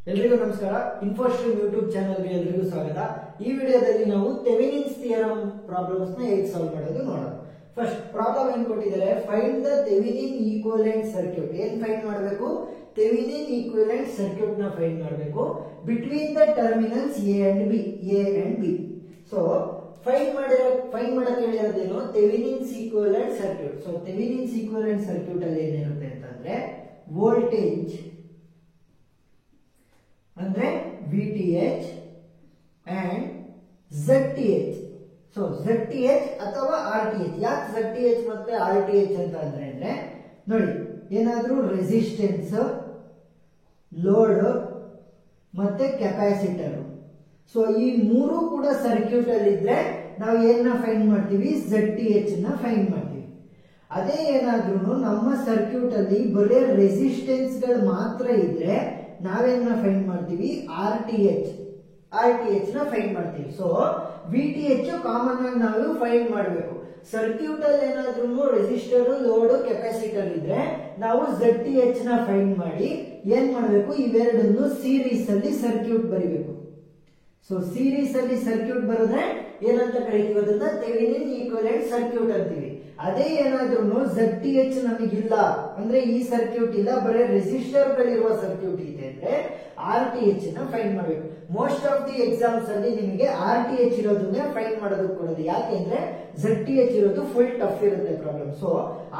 ಎಲ್ರಿಗೂ ನಮಸ್ಕಾರ. ಇನ್ಫೋಸ್ಟ್ರೀಮ್ ಯೂಟ್ಯೂಬ್ ಚಾನೆಲ್ಗೆ ಎಲ್ರಿಗೂ ಸ್ವಾಗತ. ಈ ವಿಡಿಯೋದಲ್ಲಿ ನಾವು ಥೆವೆನಿನ್ಸ್ ಥಿಯರಮ್ ಪ್ರಾಬ್ಲಮ್ಸ್ ನ ಹೇಗೆ ಸಾಲ್ವ್ ಮಾಡೋದು ನೋಡೋಣ. ಫಸ್ಟ್ ಪ್ರಾಬ್ಲಮ್ ಏನ್ ಕೊಟ್ಟಿದ್ದಾರೆ, find the Thevenin equivalent circuit. ಏನ್ ಫೈಂಡ್ ಮಾಡಬೇಕು? ಥೆವೆನಿನ್ ಈಕ್ವಿವೆಲೆಂಟ್ ಸರ್ಕ್ಯೂಟ್ ನ ಫೈಂಡ್ ಮಾಡಬೇಕು between the terminals A and B. So find ಮಾಡಕ್ಕೆ ಹೇಳಿರೋದೇನು, Thevenin's equivalent circuit. So Thevenin's equivalent circuit ಅಲ್ಲಿ ಏನಿರುತ್ತೆ ಅಂತಂದ್ರೆ ವೋಲ್ಟೇಜ್ ಅಂದ್ರೆ VTH and ZTH. So ZTH ಅಥವಾ RTH. ಯಾಕೆ ZTH ಮತ್ತೆ RTH ಅಂತ ಅಂದ್ರೆ ನೋಡಿ, ಏನಾದ್ರೂ ರೆಸಿಸ್ಟೆನ್ಸ್, ಲೋಡ್ ಮತ್ತೆ ಕೆಪಾಸಿಟರ್. ಸೊ ಈ ಮೂರು ಕೂಡ ಸರ್ಕ್ಯೂಟ್ ಅಲ್ಲಿ ಇದ್ರೆ ನಾವು ಏನ ಫೈಂಡ್ ಮಾಡ್ತೀವಿ? ZTH ನ ಫೈಂಡ್ ಮಾಡ್ತೀವಿ. ಅದೇ ಏನಾದ್ರೂ ನಮ್ಮ ಸರ್ಕ್ಯೂಟ್ ಅಲ್ಲಿ ಬರೀ ರೆಸಿಸ್ಟೆನ್ಸ್ ಗಳು ಮಾತ್ರ ಇದ್ರೆ ನಾವೇನ ಫೈಂಡ್ ಮಾಡ್ತೀವಿ? RTH ನ ಫೈಂಡ್ ಮಾಡ್ತೀವಿ. ಸೊ VTH ಕಾಮನ್ ಆಗಿ ನಾವು ಫೈಂಡ್ ಮಾಡಬೇಕು. ಸರ್ಕ್ಯೂಟ್ ಅಲ್ಲಿ ಏನಾದ್ರೂ ರೆಸಿಸ್ಟರ್, ಲೋಡ್, ಕೆಪಾಸಿಟರ್ ಇದ್ರೆ ನಾವು ZTH ನ ಫೈಂಡ್ ಮಾಡಿ ಏನ್ ಮಾಡಬೇಕು? ಇವೆರಡನ್ನು ಸೀರೀಸ್ ಅಲ್ಲಿ ಸರ್ಕ್ಯೂಟ್ ಬರಿಬೇಕು. ಸೊ ಸೀರೀಸ್ ಅಲ್ಲಿ ಸರ್ಕ್ಯೂಟ್ ಬರೆದ್ರೆ ಏನಂತ ಕರಿತೀವಿ? ಅದನ್ನ ಥೆವೆನಿನ್ ಈಕ್ವಿವೆಲೆಂಟ್ ಸರ್ಕ್ಯೂಟ್ ಅಂತೀವಿ. ಅದೇ ಏನಾದ್ರೂ ZTH ನಮಗಿಲ್ಲ ಅಂದ್ರೆ ಈ ಸರ್ಕ್ಯೂಟ್ ಇಲ್ಲ, ಬರೀ ರೆಸಿಸ್ಟರ್ ಗಳಿರುವ ಸರ್ಕ್ಯೂಟ್ ಇದೆ ಅಂದ್ರೆ RTH ನ ಫೈಂಡ್ ಮಾಡಬೇಕು. ಮೋಸ್ಟ್ ಆಫ್ ದಿ ಎಕ್ಸಾಮ್ಸ್ ಅಲ್ಲಿ ನಿಮಗೆ RTH ಇರೋದನ್ನೇ ಫೈಂಡ್ ಮಾಡೋದಕ್ಕೆ ಕೊಡೋದು. ಯಾಕೆಂದ್ರೆ ZTH ಇರೋದು ಫುಲ್ ಟಫ್ ಇರುತ್ತೆ ಪ್ರಾಬ್ಲಮ್. ಸೊ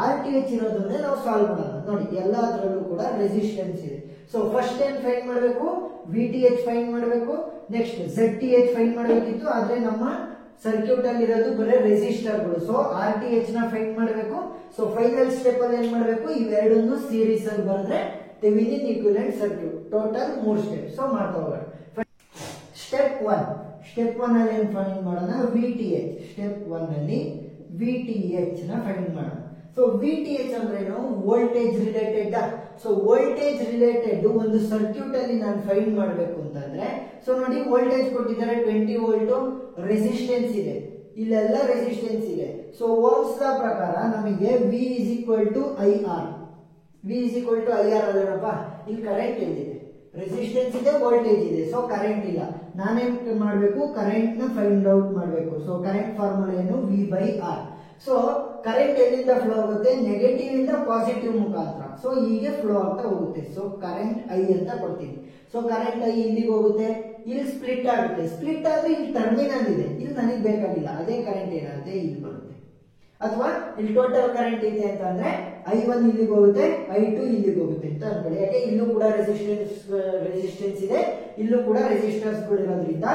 RTH ಇರೋದನ್ನೇ ನಾವು ಸಾಲ್ವ್ ಮಾಡೋಣ. ನೋಡಿ, ಎಲ್ಲದರಲ್ಲೂ ಕೂಡ ರೆಸಿಸ್ಟೆನ್ಸ್ ಇದೆ. ಸೊ ಫಸ್ಟ್ ಏನ್ ಫೈಂಡ್ ಮಾಡಬೇಕು? VTH ಫೈಂಡ್ ಮಾಡಬೇಕು. ನೆಕ್ಸ್ಟ್ ZTH ಫೈಂಡ್ ಮಾಡಬೇಕಿತ್ತು, ಆದ್ರೆ ನಮ್ಮ ಸರ್ಕ್ಯೂಟ್ ಅಲ್ಲಿ ಇರೋದು ಬರೀ ರೆಸಿಸ್ಟರ್ಗಳು. ಸೊ RTH ನ ಫೈಂಡ್ ಮಾಡಬೇಕು. ಸೊ ಫೈನಲ್ ಸ್ಟೆಪ್ ಅಲ್ಲಿ ಏನ್ ಮಾಡಬೇಕು? ಇವೆರಡನ್ನು ಸೀರೀಸ್ ಅಲ್ಲಿ ಬರೆದ್ರೆ Thevenin equivalent circuit. Total 3 step. So ಮಾಡ್ತಾ ಹೋಗೋಣ. ಸ್ಟೆಪ್ 1 ಅಲ್ಲಿ ಏನ್ ಫೈಂಡ್ ಮಾಡೋಣ? VTH. ಸ್ಟೆಪ್ 1 ಅಲ್ಲಿ VTH ನ ಫೈಂಡ್ ಮಾಡೋಣ. ಸೊ VTH ಅಂದ್ರೆ ಏನು? Voltage related. So voltage related ಒಂದು ಸರ್ಕ್ಯೂಟ್ ಅಲ್ಲಿ ನಾನು ಫೈಂಡ್ ಮಾಡಬೇಕು ಅಂತಂದ್ರೆ, ಸೊ ನೋಡಿ, ವೋಲ್ಟೇಜ್ ಕೊಟ್ಟಿದ್ದಾರೆ 20 ವೋಲ್ಟ್, ರೆಸಿಸ್ಟೆನ್ಸ್ ಇದೆ, ಇಲ್ಲೆಲ್ಲ ರೆಸಿಸ್ಟೆನ್ಸ್ ಇದೆ. ಸೊ ಓಮ್ಸ್ ಲಾ ಪ್ರಕಾರ ನಮಗೆ V IR. V IR ಅಲ್ಲಪ್ಪ, ಇಲ್ಲಿ ಕರೆಂಟ್ ಎಲ್ಲಿದೆ? ರೆಸಿಸ್ಟೆನ್ಸ್ ಇದೆ, ವೋಲ್ಟೇಜ್ ಇದೆ. ಸೊ ಕರೆಂಟ್ ಇಲ್ಲ. ನಾನೇನ್ ಮಾಡಬೇಕು? ಕರೆಂಟ್ ನ ಫೈಂಡ್ ಔಟ್ ಮಾಡಬೇಕು. ಸೊ ಕರೆಂಟ್ ಫಾರ್ಮುಲಾ ಏನು? V/R. ಸೊ ಕರೆಂಟ್ ಎಲ್ಲಿಂದ ಫ್ಲೋ ಆಗುತ್ತೆ? ನೆಗೆಟಿವ್ ಇಂದ ಪಾಸಿಟಿವ್ ಮುಖಾಂತರ. ಸೊ ಹೀಗೆ ಫ್ಲೋ ಆಗ್ತಾ ಹೋಗುತ್ತೆ. ಸೊ ಕರೆಂಟ್ I ಅಂತ ಕೊಡ್ತೀನಿ. ಸೊ ಕರೆಂಟ್ I ಇಲ್ಲಿಗೆ ಹೋಗುತ್ತೆ, ಇಲ್ಲಿ ಸ್ಪ್ಲಿಟ್ ಆಗುತ್ತೆ. ಸ್ಪ್ಲಿಟ್ ಆದ್ರೆ ಇಲ್ಲಿ ಟರ್ಮಿನಲ್ ಇದೆ, ಇಲ್ಲಿ ನನಗೆ ಬೇಕಾಗಿಲ್ಲ. ಅದೇ ಕರೆಂಟ್ ಏನಾಗುತ್ತೆ? ಇಲ್ಲಿ ಬರುತ್ತೆ. ಅಥವಾ ಇಲ್ಲಿ ಟೋಟಲ್ ಕರೆಂಟ್ ಇದೆ ಅಂತಂದ್ರೆ I1 ಇಲ್ಲಿಗೆ ಹೋಗುತ್ತೆ, I2 ಇಲ್ಲಿಗೆ ಹೋಗುತ್ತೆ ಅಂತ ಅನ್ಕೊಳ್ಳಿ. ಯಾಕೆ ಇಲ್ಲೂ ಕೂಡ ರೆಸಿಸ್ಟೆನ್ಸ್ ಇದೆ, ಇಲ್ಲೂ ಕೂಡ ರೆಸಿಸ್ಟರ್ಸ್ ಇರೋದ್ರಿಂದ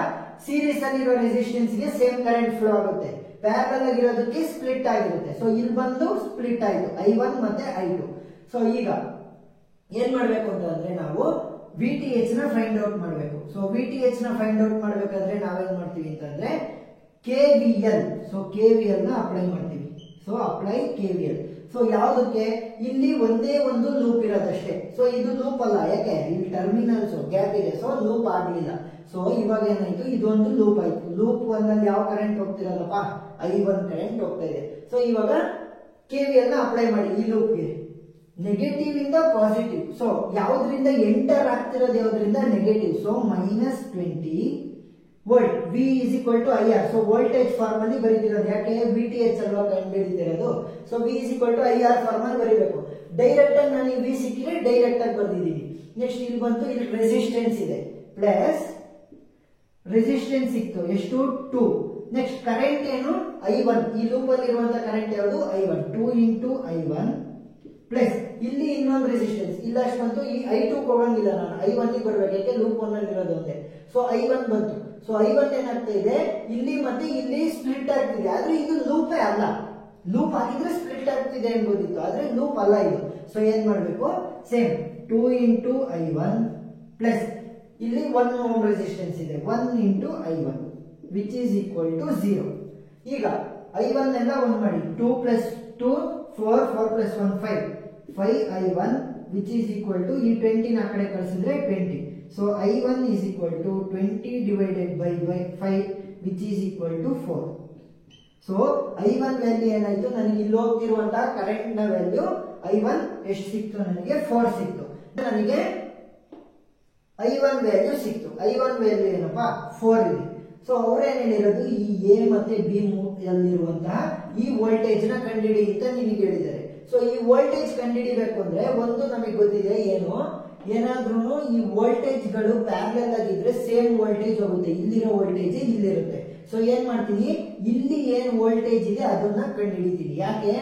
ಸೀರೀಸ್ ಅಲ್ಲಿರೋ ರೆಸಿಸ್ಟೆನ್ಸ್ ಗೆ ಸೇಮ್ ಕರೆಂಟ್ ಫ್ಲೋ ಆಗುತ್ತೆ. ಪ್ಯಾರಲಲ್ ಆಗಿರೋದಕ್ಕೆ ಸ್ಪ್ಲಿಟ್ ಆಗಿರುತ್ತೆ. ಸೊ ಇಲ್ಲಿ ಬಂದು ಸ್ಪ್ಲಿಟ್ ಆಯ್ತು, I1 ಮತ್ತೆ I2. ಸೊ ಈಗ ಏನ್ ಮಾಡ್ಬೇಕು ಅಂತಂದ್ರೆ ನಾವು VTH ನ ಫೈಂಡ್ ಔಟ್ ಮಾಡಬೇಕು. ಸೊ VTH ನ ಫೈಂಡ್ ಔಟ್ ಮಾಡ್ಬೇಕಾದ್ರೆ ನಾವೇನ್ ಮಾಡ್ತೀವಿ ಅಂತಂದ್ರೆ KVL. ಸೊ KVL ನ ಅಪ್ಲೈ ಮಾಡ್ತೀವಿ. So apply KVL. ಸೊ ಯಾವುದಕ್ಕೆ? ಇಲ್ಲಿ ಒಂದೇ ಒಂದು ಲೂಪ್ ಇರೋದಷ್ಟೇ. ಸೊ ಇದು ಲೂಪ್ ಅಲ್ಲ, ಯಾಕೆ? ಇಲ್ಲಿ ಟರ್ಮಿನಲ್ಸ್ ಗ್ಯಾಪ್ ಇದೆ. ಸೊ ಲೂಪ್ ಆಗ್ಲಿಲ್ಲ. ಸೊ ಇವಾಗ ಏನಾಯ್ತು? ಇದೊಂದು ಲೂಪ್ ಆಯ್ತು. ಲೂಪ್ 1 ಅಲ್ಲಿ ಯಾವ ಕರೆಂಟ್ ಹೋಗ್ತಿರೋದಪ್ಪ? I1 ಕರೆಂಟ್ ಹೋಗ್ತಾ ಇದೆ. ಸೊ ಇವಾಗ KVL ನ ಅಪ್ಲೈ ಮಾಡಿ ಈ ಲೂಪ್ಗೆ. ನೆಗೆಟಿವ್ ಇಂದ ಪಾಸಿಟಿವ್. ಸೊ ಯಾವ್ದ್ರಿಂದ ಎಂಟರ್ ಆಗ್ತಿರೋದು? ಯಾವ್ದ್ರಿಂದ? Negative. So -20 volt. V IR. So voltage form ಅಲ್ಲಿ ಬರೀತಿರೋದು. ಯಾಕೆ? VTH ಅಲ್ವಾ ಕಂಡು ಹಿಡಿದಿರೋದು. ಸೊ V IR ಫಾರ್ಮ್ ಅಲ್ಲಿ ಬರೀಬೇಕು. ಡೈರೆಕ್ಟ್ ಆಗಿ ನನಗೆ V ಸಿಕ್ಕಿದ್ರೆ ಡೈರೆಕ್ಟ್ ಆಗಿ ಬರ್ದಿದ್ದೀನಿ. ನೆಕ್ಸ್ಟ್ ಇಲ್ಲಿ ಬಂತು, ಇಲ್ಲಿ ರೆಸಿಸ್ಟೆನ್ಸ್ ಇದೆ, ಪ್ಲಸ್ ರೆಸಿಸ್ಟೆನ್ಸ್ ಸಿಕ್ತು. ಎಷ್ಟು? 2. ನೆಕ್ಸ್ಟ್ ಕರೆಂಟ್ ಏನು? I1. ಈ ಲೂಪ್ ಅಲ್ಲಿ ಇರುವಂತ ಕರೆಂಟ್ ಯಾವುದು? I1. 2 × I1 ಪ್ಲಸ್ ಇಲ್ಲಿ ಇನ್ನೊಂದು ರೆಸಿಸ್ಟೆನ್ಸ್ ಇಲ್ಲ. ಅಷ್ಟು ಬಂತು. ಈ I2 ಹೋಗಂಗಿಲ್ಲ, ನಾನು I1 ಗೆ ಬರ್ಬೇಕು. ಯಾಕೆ? ಲೂಪ್ 1 ಅಲ್ಲಿ ಇರೋದು ಒಂದೇ. ಸೊ I1 ಬಂತು. ಸೊ I1 ಏನಾಗ್ತಾ ಇದೆ? ಇಲ್ಲಿ ಮತ್ತೆ ಇಲ್ಲಿ ಸ್ಪ್ಲಿಟ್ ಆಗ್ತಿದೆ. ಆದ್ರೆ ಇದು ಲೂಪೇ ಅಲ್ಲ. ಲೂಪ್ ಆಗಿದ್ರೆ ಸ್ಪ್ಲಿಟ್ ಆಗ್ತಿದೆ ಅನ್ಬೋದಿತ್ತು, ಆದ್ರೆ ಲೂಪ್ ಅಲ್ಲ ಇದು. ಸೊ ಏನ್ ಮಾಡ್ಬೇಕು? ಸೇಮ್ 2 × I1 ಪ್ಲಸ್ ಇಲ್ಲಿ 1 ಓಮ್ ರೆಸಿಸ್ಟೆನ್ಸ್ ಇದೆ, 1 × I1 which is equal to 0. ಈಗ I1 ಎಲ್ಲ 1 ಮಾಡಿ. 2 + 2 4, 4 + 1 5 I1 which is equal to ಈ 20 ನ ಕಡೆ ಕಳಿಸಿದ್ರೆ 20. So I1 is equal to 20 divided by 5 which is equal to 4. So I1 value ಏನಾಯ್ತು? ನನಗೆ ಇಲ್ಲಿ ಹೋಗ್ತಿರುವಂತಹ ಕರೆಂಟ್ ನ ವ್ಯಾಲ್ಯೂ I1 ಎಷ್ಟು ಸಿಕ್ತು? ನನಗೆ 4 ಸಿಕ್ತು. ನನಗೆ I1 ವ್ಯಾಲ್ಯೂ ಸಿಕ್ತು. I1 ವ್ಯಾಲ್ಯೂ ಏನಪ್ಪಾ 4 ಇದೆ. ಸೊ ಅವ್ರೇನ್ ಹೇಳಿರೋದು ಈ ಎ ಮತ್ತೆ ಬಿ ಯಲ್ಲಿರುವಂತಹ ಈ ವೋಲ್ಟೇಜ್ ನ ಕಂಡುಹಿಡಿ ಅಂತ ನಿಮಗೆ ಹೇಳಿದ್ದಾರೆ. ಸೊ ಈ ವೋಲ್ಟೇಜ್ ಕಂಡುಹಿಡಿಬೇಕು ಅಂದ್ರೆ ಒಂದು ನಮಗೆ ಗೊತ್ತಿದೆ ಏನು, ಏನಾದ್ರೂ ಈ ವೋಲ್ಟೇಜ್ ಗಳು ಪ್ಯಾರಲಲ್ ಆಗಿದ್ರೆ ಸೇಮ್ ವೋಲ್ಟೇಜ್ ಹೋಗುತ್ತೆ. ಇಲ್ಲಿರೋ ವೋಲ್ಟೇಜ್ ಇಲ್ಲಿರುತ್ತೆ. ಸೊ ಏನ್ ಮಾಡ್ತೀನಿ, ಇಲ್ಲಿ ಏನ್ ವೋಲ್ಟೇಜ್ ಇದೆ ಅದನ್ನ ಕಂಡುಹಿಡಿತೀನಿ. ಯಾಕೆ,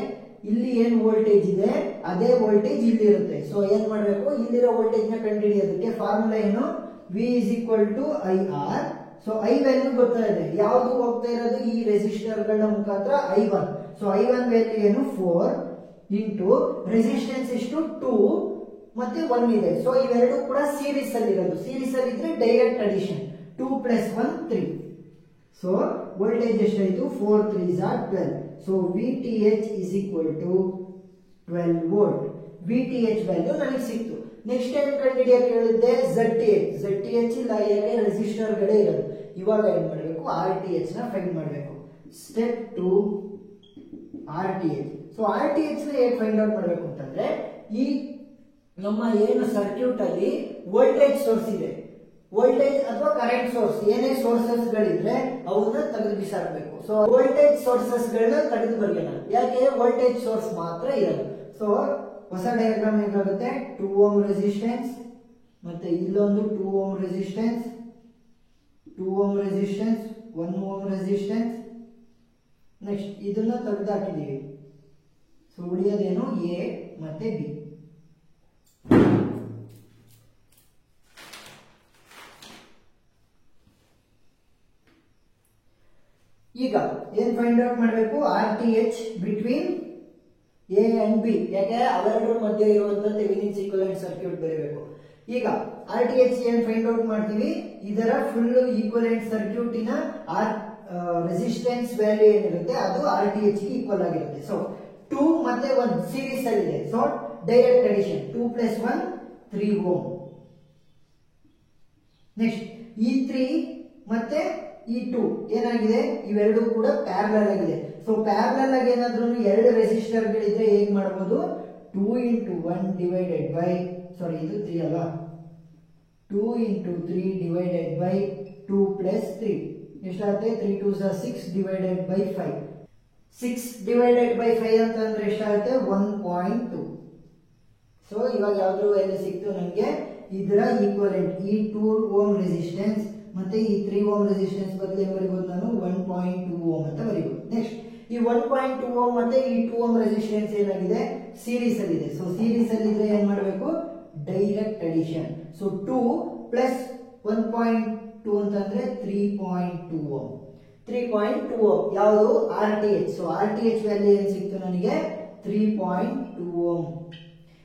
ಇಲ್ಲಿ ಏನ್ ವೋಲ್ಟೇಜ್ ಇದೆ ಅದೇ ವೋಲ್ಟೇಜ್ ಇಲ್ಲಿ ಇರುತ್ತೆ. ಸೊ ಏನ್ ಮಾಡ್ಬೇಕು, ಇಲ್ಲಿರೋ ವೋಲ್ಟೇಜ್ ನ ಕಂಡುಹಿಡಿಯೋದಕ್ಕೆ ಫಾರ್ಮುಲಾ ಏನು, V = IR. So I value ಗೊತ್ತಾ ಇದೆ, ಯಾವುದು ಹೋಗ್ತಾ ಇರೋದು ಈ ರೆಸಿಸ್ಟರ್ ಗಳ ಮುಖಾಂತರ I1. ಸೊ I1 ವ್ಯಾಲ್ಯೂ ಏನು 4 ಇಂಟು ರೆಸಿಸ್ಟೆನ್ಸ್ ಎಷ್ಟು 2 ಮತ್ತೆ 1 ಇದೆ. ಸೊ ಇವೆರಡು ಕೂಡ ಸೀರೀಸ್ ಅಲ್ಲಿ ಇರೋದು. ಸೀರೀಸ್ ಅಲ್ಲಿ ಇದ್ರೆ ಡೈರೆಕ್ಟ್ ಅಡಿಷನ್ 2 + 1 3. ಸೊ ವೋಲ್ಟೇಜ್ ಎಷ್ಟಾಯ್ತು 4 3s are 12. So VTH = 12 volt. VTH value ನನಗೆ ಸಿಕ್ತು. ನೆಕ್ಸ್ಟ್ ಏನ್ ಕಂಡುಹಿಡಿಯಕ್ಕೆ ಹೇಳಿದ್ದೆ, ZTH ಇಲ್ಲ, ಯಾಕೆ ರೆಸಿಸ್ಟರ್ ಗಳೇ ಇರೋದು. ಇವಾಗ ಏನ್ ಮಾಡಬೇಕು, RTH ನ ಫೈಂಡ್ ಮಾಡಬೇಕು. Step 2 RTH. ಸೊ RTH ನ ಹೇಗೆ ಫೈಂಡ್ ಔಟ್ ಮಾಡಬೇಕು ಅಂತಂದ್ರೆ, ಈ ನಮ್ಮ ಏನು ಸರ್ಕ್ಯೂಟ್ ಅಲ್ಲಿ ವೋಲ್ಟೇಜ್ ಸೋರ್ಸ್ ಇದೆ, ವೋಲ್ಟೇಜ್ ಅಥವಾ ಕರೆಂಟ್ ಸೋರ್ಸ್ ಏನೇ ಸೋರ್ಸಸ್ ಗಳಿದ್ರೆ ಅವನ್ನ ತೆಗೆದು ಬಿಸಾಕಬೇಕು. ಸೊ ವೋಲ್ಟೇಜ್ ಸೋರ್ಸಸ್ ಗಳನ್ನ ತೆಗೆದು ಬರೆಯೋಣ, ಯಾಕೆ ವೋಲ್ಟೇಜ್ ಸೋರ್ಸ್ ಮಾತ್ರ ಇರೋದು. ಸೊ ಹೊಸ ಡಯಾಗ್ರಾಮ್ ಹೇಗಾಗುತ್ತೆ, 2 ಓಮ್ ರೆಸಿಸ್ಟೆನ್ಸ್ ಮತ್ತೆ ಇಲ್ಲೊಂದು 2 ohm resistance, 2 ohm resistance, 1 ohm resistance. Next ಇದನ್ನ ತೆಗೆದು ಹಾಕಿದೀವಿ. ಸೊ ಉಳಿಯೋದೇನು ಎ ಮತ್ತೆ ಬಿ. ಈಗ ಏನ್ ಫೈಂಡ್ ಔಟ್ ಮಾಡಬೇಕು, RTH between A and B. ಯಾಕೆ ಅವೆರಡರ ಮಧ್ಯೆ ಇರುವಂತಹ ಥೆವೆನಿನ್ ಈಕ್ವಿವೆಲೆಂಟ್ ಸರ್ಕ್ಯೂಟ್ ಬರೀಬೇಕು. ಈಗ RTH ಏನ್ ಫೈಂಡ್ ಔಟ್ ಮಾಡ್ತೀವಿ, ಇದರ ಫುಲ್ ಈಕ್ವಿವೆಲೆಂಟ್ ಸರ್ಕ್ಯೂಟಿನ ರೆಸಿಸ್ಟೆನ್ಸ್ ವ್ಯಾಲ್ಯೂ ಏನಿರುತ್ತೆ ಅದು RTH ಗೆ ಈಕ್ವಲ್ ಆಗಿರುತ್ತೆ. ಸೊ 2 ಮತ್ತೆ 1 ಸೀರೀಸ್ ಅಲ್ಲಿ ಇದೆ. So direct addition 2 + 1 3 ohm. Next ಈ 3 ಮತ್ತೆ ಈ 2 ಏನಾಗಿದೆ, ಇವೆರಡು ಕೂಡ ಪ್ಯಾರಲಲ್ ಆಗಿದೆ. ಸೊ ಪ್ಯಾರಲಲ್ ಆಗಿ ಏನಾದ್ರೂ ಎರಡು ರೆಸಿಸ್ಟರ್ ಗಳಿದ್ರೆ ಹೇಗ್ ಮಾಡಬಹುದು, 2 × 1 ಡಿವೈಡೆಡ್ ಬೈ, ಸಾರಿ ಇದು 3 ಅಲ್ವಾ, 2 × 3 ಡಿವೈಡೆಡ್ ಬೈ 2 + 3 ಎಷ್ಟಾಗುತ್ತೆ, 3 2s are 6 divided by 5. 6 divided by 5 ಅಂತಂದ್ರೆ ಎಷ್ಟಾಗುತ್ತೆ 1.2. ಸೊ ಇವಾಗ ಯಾವ್ದು ವ್ಯಾಲ್ಯೂ ಸಿಕ್ತು ನಮಗೆ, ಇದರ ಈಕ್ವಲೆಂಟ್ ಈ 2 ಓಮ್ ರೆಸಿಸ್ಟೆನ್ಸ್ ಮತ್ತೆ ಈ 3 ಓಮ್ ರೆಸಿಸ್ಟೆನ್ಸ್ ಬದಲು ಬರೀಬಹುದು ನಾನು 1.2 ಓಮ್ ಅಂತ ಬರೀಬಹುದು. ನೆಕ್ಸ್ಟ್ ಈ 1.2 ಓಮ್ ಮತ್ತೆ ಈ 2 ಓಮ್ ರೆಸಿಸ್ಟೆನ್ಸ್ ಏನಾಗಿದೆ, ಸೀರೀಸ್ ಅಲ್ಲಿ ಇದೆ. ಸೊ ಸೀರೀಸ್ ಅಲ್ಲಿ ಇದ್ರೆ ಏನ್ ಮಾಡಬೇಕು, ಡೈರೆಕ್ಟ್ ಅಡಿಷನ್. ಸೊ 2 + 1.2 ಅಂತಂದ್ರೆ 3.2 ಓಮ್. 3.2 ಓಮ್ ಯಾವುದು, RTH. ಸೊ RTH ವ್ಯಾಲ್ಯೂ ಏನ್ ಸಿಕ್ತು ನನಗೆ, 3.2 ಓಮ್.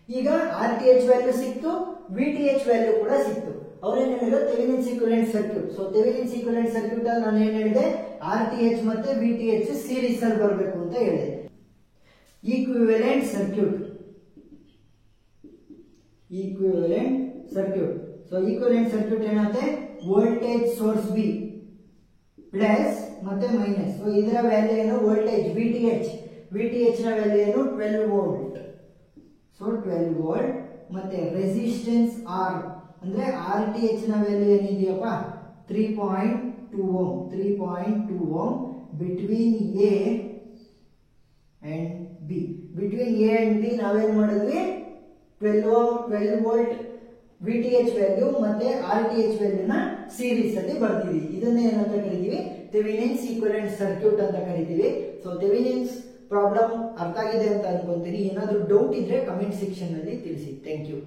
ಈಗ RTH ವ್ಯಾಲ್ಯೂ ಸಿಕ್ತು, VTH ವ್ಯಾಲ್ಯೂ ಕೂಡ ಸಿಕ್ತು. ಅವ್ರೇನ್ ಹೇಳಿದ್ರು, Thevenin equivalent circuit. So Thevenin equivalent circuit ಅಲ್ಲಿ ನಾನು ಏನ್ ಹೇಳಿದೆ, RTH ಮತ್ತೆ VTH ಸೀರೀಸ್ ಅಲ್ಲಿ ಬರಬೇಕು ಅಂತ ಹೇಳಿದೆ. Equivalent circuit, equivalent circuit. So equivalent circuit ಏನಾಗುತ್ತೆ, ವೋಲ್ಟೇಜ್ ಸೋರ್ಸ್ V ಪ್ಲಸ್ ಮತ್ತೆ ಮೈನಸ್. ಸೊ ಇದರ ವ್ಯಾಲ್ಯೂ ಏನು, ವೋಲ್ಟೇಜ್ VTH ನ ವ್ಯಾಲ್ಯೂ ಏನು 12 ವೋಲ್ಟ್. ಸೊ 12 ವೋಲ್ಟ್ ಮತ್ತೆ ರೆಸಿಸ್ಟೆನ್ಸ್ R ಅಂದ್ರೆ RTH ನ ವ್ಯಾಲ್ಯೂ ಏನಿದೆಯಪ್ಪ 3.2 ohm. 3.2 ohm between A and B. Between A and B ನಾವೇನ್ ಮಾಡಿದ್ವಿ, 12 ವೋಲ್ಟ್ VTH ವ್ಯಾಲ್ಯೂ ಮತ್ತೆ RTH ವ್ಯಾಲ್ಯೂನ ಸೀರೀಸ್ ಅಲ್ಲಿ ಬರ್ತೀವಿ. ಇದನ್ನ ಏನಂತ ಕರಿತೀವಿ, ಥೆವೆನಿನ್ಸ್ ಈಕ್ವಿವೆಲೆಂಟ್ ಸರ್ಕ್ಯೂಟ್ ಅಂತ ಕರಿತೀವಿ. ಸೊ ಥೆವೆನಿನ್ಸ್ ಪ್ರಾಬ್ಲಮ್ ಅರ್ಥ ಆಗಿದೆ ಅಂತ ಅನ್ಕೊಂತೀನಿ. ಏನಾದ್ರೂ ಡೌಟ್ ಇದ್ರೆ ಕಮೆಂಟ್ ಸೆಕ್ಷನ್ ಅಲ್ಲಿ ತಿಳಿಸಿ. Thank you.